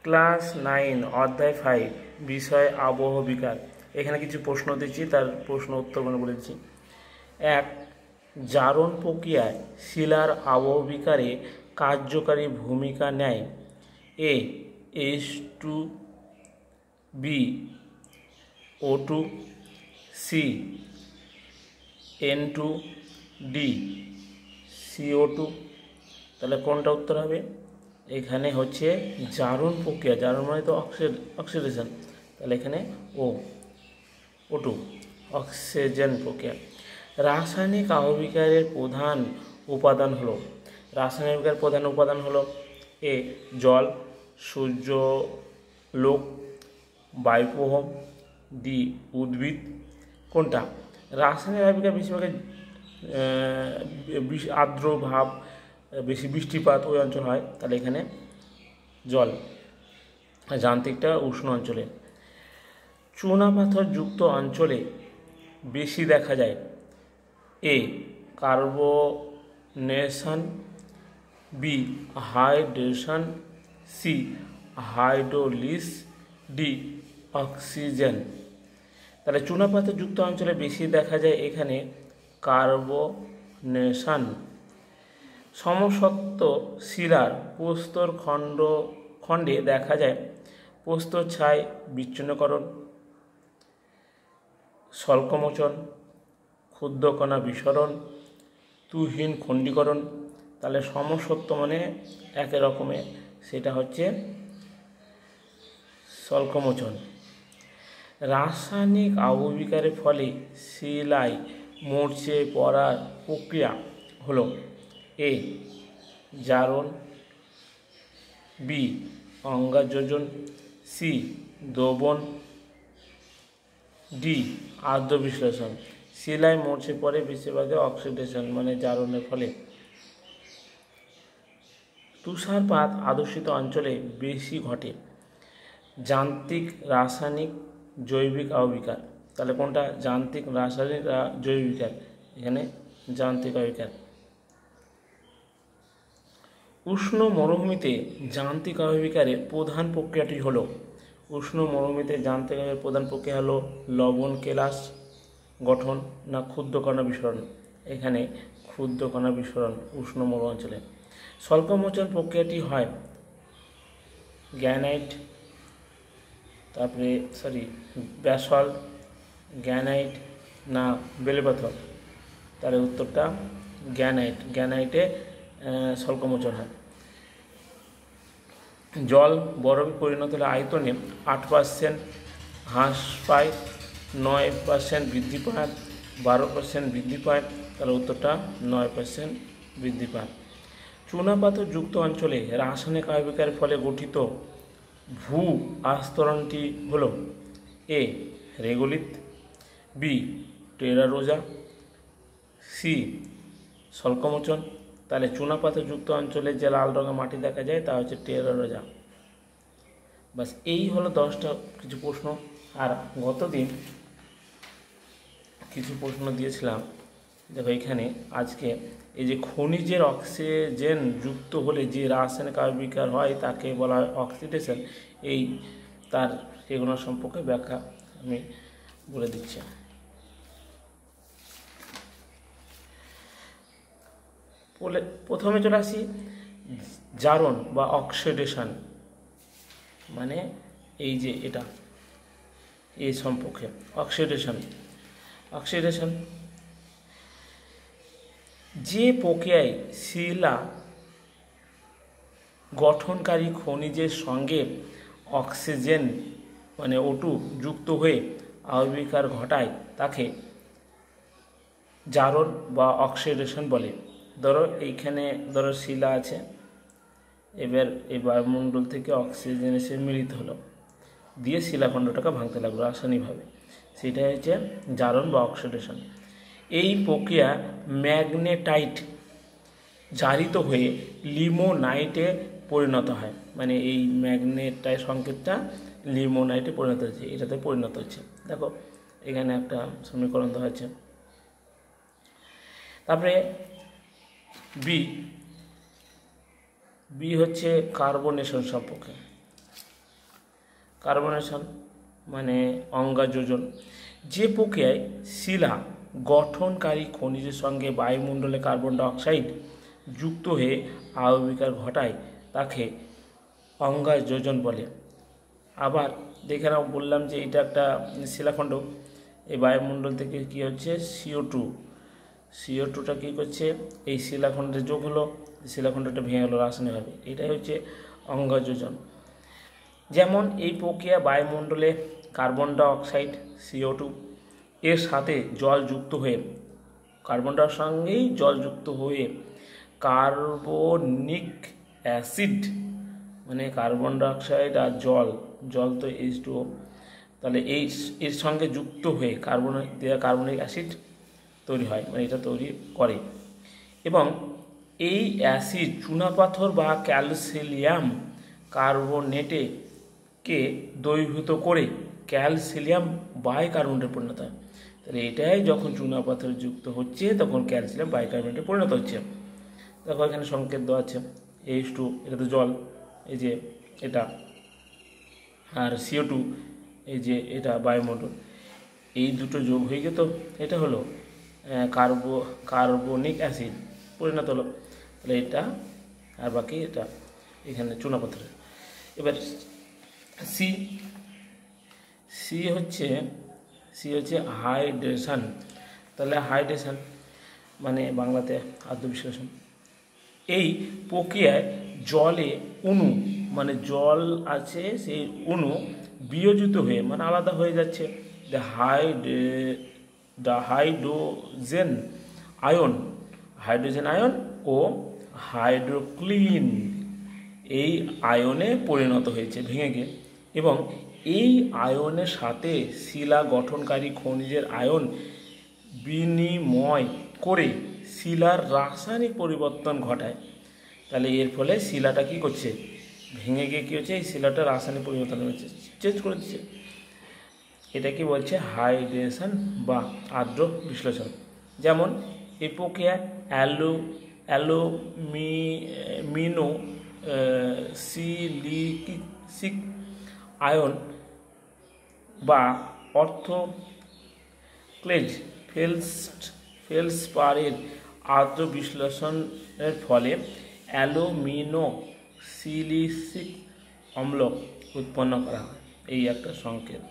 Class 9 অধ্যায় 5 বিষয় আবহ বিকার। এখানে কিছু প্রশ্ন দিচ্ছি, তার প্রশ্ন উত্তরগুলো বলেছি। 1. জারণ প্রক্রিয়ায় শিলার আবহ বিকারে কার্যকারী ভূমিকা নেয়। A H2, B O2, C N2, D CO2। তাহলে কোনটা উত্তর হবে? এখানে হচ্ছে জারণ প্রক্রিয়া, জারণ মানে তো অক্সিডেশন, তাহলে এখানে O2 অক্সিজেন প্রক্রিয়া। রাসায়নিক আবহবিকারের প্রধান উপাদান হলো, রাসায়নিক বিকারের প্রধান উপাদান হলো এ জল, সূর্যালোক, বায়ুপ্রবাহ, ডি উদ্ভিদ। কোনটা? রাসায়নিক আবহবিকার বেশিরভাগ আর্দ্র ভাব, বেশি বৃষ্টিপাত ওই অঞ্চল হয়, তাহলে এখানে জল। যান্ত্রিকটা উষ্ণ অঞ্চলে। চুনাপাথর যুক্ত অঞ্চলে বেশি দেখা যায়। A carbonation, B hydration, C hydrolysis, D oxygen. তাহলে চুনাপাথর যুক্ত অঞ্চলে বেশি দেখা যায় এখানে কার্বনেশন। সমসত্ব শিলার প্রস্তর খণ্ডে দেখা যায় প্রস্তর ছাই বিচ্ছিন্নকরণ, স্বল্পমোচন, ক্ষুদ্রকণা বিসরণ, তুহিন খণ্ডীকরণ। তাহলে সমসত্ব মানে একই রকমের, সেটা হচ্ছে স্বল্পমোচন। রাসায়নিক আবহবিকারের ফলে শিলায় মরচে পড়ার প্রক্রিয়া হলো এ জারণ, বি অঙ্গাযোজন, সি দ্রবণ, ডি আর্দ্র বিশ্লেষণ। শিলায় মরচে পড়ে বেশিরভাগ অক্সিডেশন মানে জারণের ফলে। তুষারপাত আদর্শিত অঞ্চলে বেশি ঘটে। যান্ত্রিক, রাসায়নিক, জৈবিক আবহবিকার। তাহলে কোনটা? যান্ত্রিক, রাসায়নিক, জৈবিক বিকার। এখানে যান্ত্রিক আবহবিকার। উষ্ণ মরুভূমিতে যান্ত্রিক আবহবিকারের প্রধান প্রক্রিয়াটি হলো, উষ্ণ মরুভূমিতে যান্ত্রিক আবহবিকারের প্রধান প্রক্রিয়া হলো লবণ কেলাস গঠন না ক্ষুদ্রকণা বিসরণ। এখানে ক্ষুদ্রকণা বিসরণ উষ্ণ মরু অঞ্চলে। স্বল্পমোচন প্রক্রিয়াটি হয় গ্রানাইট, তারপরে ব্যাসল্ট, গ্রানাইট না বেলেপাথর। তাহলে উত্তরটা গ্রানাইট। গ্রানাইটে স্বল্পমোচন হয়। জল বরফে পরিণত হলে আয়তনে 8% হ্রাস পায়, 9% বৃদ্ধি পায়, 12% বৃদ্ধি পায়। তাহলে উত্তরটা 9% বৃদ্ধি পায়। চুনাপাথর যুক্ত অঞ্চলে রাসায়নিক আবহবিকারের ফলে গঠিত ভূ আস্তরণটি হল এ রেগোলিথ, বি টেরা রোজা, সি স্বল্পমোচন। তাহলে চুনাপাথর যুক্ত অঞ্চলে যে লাল রঙের মাটি দেখা যায় তা হচ্ছে টেরা রোজা। বাস এই হলো 10টা কিছু প্রশ্ন। আর গতদিন কিছু প্রশ্ন দিয়েছিলাম, দেখো এখানে আজকে এই যে খনিজের অক্সিজেন যুক্ত হলে যে রাসায়নিক আবহবিকার হয় তাকে বলা হয় অক্সিডেশন। এই তার এগুলো সম্পর্কে ব্যাখ্যা আমি বলে দিচ্ছি। প্রথমে চলে আসি জারণ বা অক্সিডেশন, মানে এই যে এটা এই সম্পর্কে অক্সিডেশন যে প্রক্রিয়ায় শিলা গঠনকারী খনিজের সঙ্গে অক্সিজেন মানে O2 যুক্ত হয়ে আবহবিকার ঘটায় তাকে জারণ বা অক্সিডেশন বলে। ধরো এইখানে শিলা আছে, এবার এই বায়ুমণ্ডল থেকে অক্সিজেন এসে মিলিত হলো, দিয়ে শিলাখণ্ডটাকে ভাঙতে লাগলো রাসায়নিকভাবে, সেটা হচ্ছে জারণ বা অক্সিডেশন। এই প্রক্রিয়া ম্যাগনেটাইট জারিত হয়ে লিমোনাইটে পরিণত হয়, মানে এই ম্যাগনেটাইট সংকেতটা লিমোনাইটে পরিণত হচ্ছে, এটাতে পরিণত হচ্ছে। দেখো এখানে একটা সমীকরণ দেওয়া হচ্ছে। তারপরে বি হচ্ছে কার্বনেশন সম্পর্কে। কার্বনেশন মানে অঙ্গাযোজন, যে প্রক্রিয়ায় শিলা গঠনকারী খনিজের সঙ্গে বায়ুমণ্ডলে কার্বন ডাইঅক্সাইড যুক্ত হয়ে আয়বিকার ঘটায় তাকে অঙ্গাযোজন বলে। আবার দেখে নাও, বললাম যে এটা একটা শিলাখণ্ড, এই বায়ুমণ্ডল থেকে কী হচ্ছে CO2টা কী করছে, এই শিলাখণ্ডে যোগ হলো, শিলাখণ্ডটা ভেঙে গেলো রাসায়নিকভাবে, এটাই হচ্ছে অঙ্গাযোজন। যেমন এই প্রক্রিয়া বায়ুমণ্ডলে কার্বন ডাইঅক্সাইড CO2 এর সাথে জল যুক্ত হয়ে, কার্বন ডাইঅক্সাইডের সঙ্গেই জল যুক্ত হয়ে কার্বনিক অ্যাসিড, মানে কার্বন ডাইঅক্সাইড আর জল তো H2O, তাহলে এর সঙ্গে যুক্ত হয়ে কার্বনিক অ্যাসিড তৈরি হয়, মানে এটা তৈরি করে। এবং এই অ্যাসিড চুনাপাথর বা ক্যালসিয়াম কার্বনেটকে দ্রবীভূত করে ক্যালসিয়াম বাইকার্বনেটে পরিণত হয়। তাহলে এটাই যখন চুনাপাথর যুক্ত হচ্ছে তখন ক্যালসিয়াম বাইকার্বনেটে পরিণত হচ্ছে। দেখো এখানে সংকেত দেওয়া আছে, H2 এটা তো জল, এই যে এটা, আর CO2 এই যে এটা বায়ুমণ্ডল, এই দুটো যোগ হয়ে গিয়ে তো এটা হলো কার্বনিক অ্যাসিড পরিণত হলো। তাহলে এটা আর বাকি এটা এখানে চুনাপাথরের। এবার সি হচ্ছে হাইড্রেশন। তাহলে হাইড্রেশন মানে বাংলাতে আদ্য বিশ্লেষণ। এই প্রক্রিয়ায় জলে অণু, মানে জল আছে সেই অণু বিয়োজিত হয়ে মানে আলাদা হয়ে যাচ্ছে, হাইড্রোজেন আয়ন ও হাইড্রোক্লিন এই আয়নে পরিণত হয়েছে ভেঙে গিয়ে, এবং এই আয়নের সাথে শিলা গঠনকারী খনিজের আয়ন বিনিময় করে শিলার রাসায়নিক পরিবর্তন ঘটায়। তাহলে এর ফলে শিলাটা কী করছে, ভেঙে গিয়ে কী হচ্ছে, এই শিলাটা রাসায়নিক পরিবর্তন হচ্ছে, চেঞ্জ করে দিচ্ছে। এটা কি বলছে, হাইড্রেশন বা আর্দ্র বিশ্লেষণ। যেমন এই প্রক্রিয়ায় অ্যালুমিনো সিলিসিক আয়ন বা অর্থোক্লেজ ফেলসপারের আর্দ্র বিশ্লেষণের ফলে অ্যালুমিনো সিলিসিক অম্ল উৎপন্ন করা হয়। এই একটা সংকেত,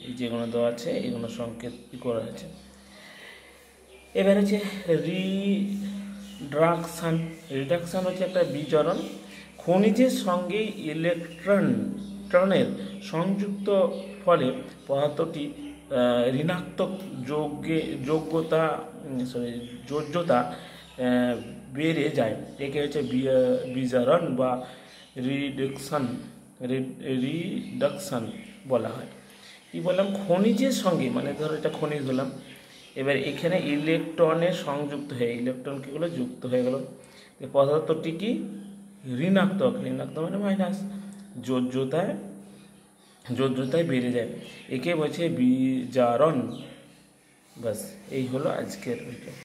এই যেগুলো দেওয়া আছে এগুলো সংকেত করা আছে। এবার হচ্ছে রিডাকশান হচ্ছে একটা বিচরণ। খনিজের সঙ্গে ইলেকট্রনের সংযুক্ত ফলে পদার্থটি ঋণাত্মক যোজ্যতা বেড়ে যায়। একে হচ্ছে বিজারণ বা রিডাকশান বলা হয়। কি বললাম, খনিজের সঙ্গে, মানে ধরো এটা খনিজ হলাম, এবার এখানে ইলেকট্রনের সংযুক্ত হয়ে, ইলেকট্রন কী হলো, যুক্ত হয়ে গেল, পদার্থটি কি ঋণাত্মক মানে মাইনাস, যোজ্যতায় বেড়ে যায়, একে বলছে বিজারণ। বাস এই হলো আজকের ভিডিও।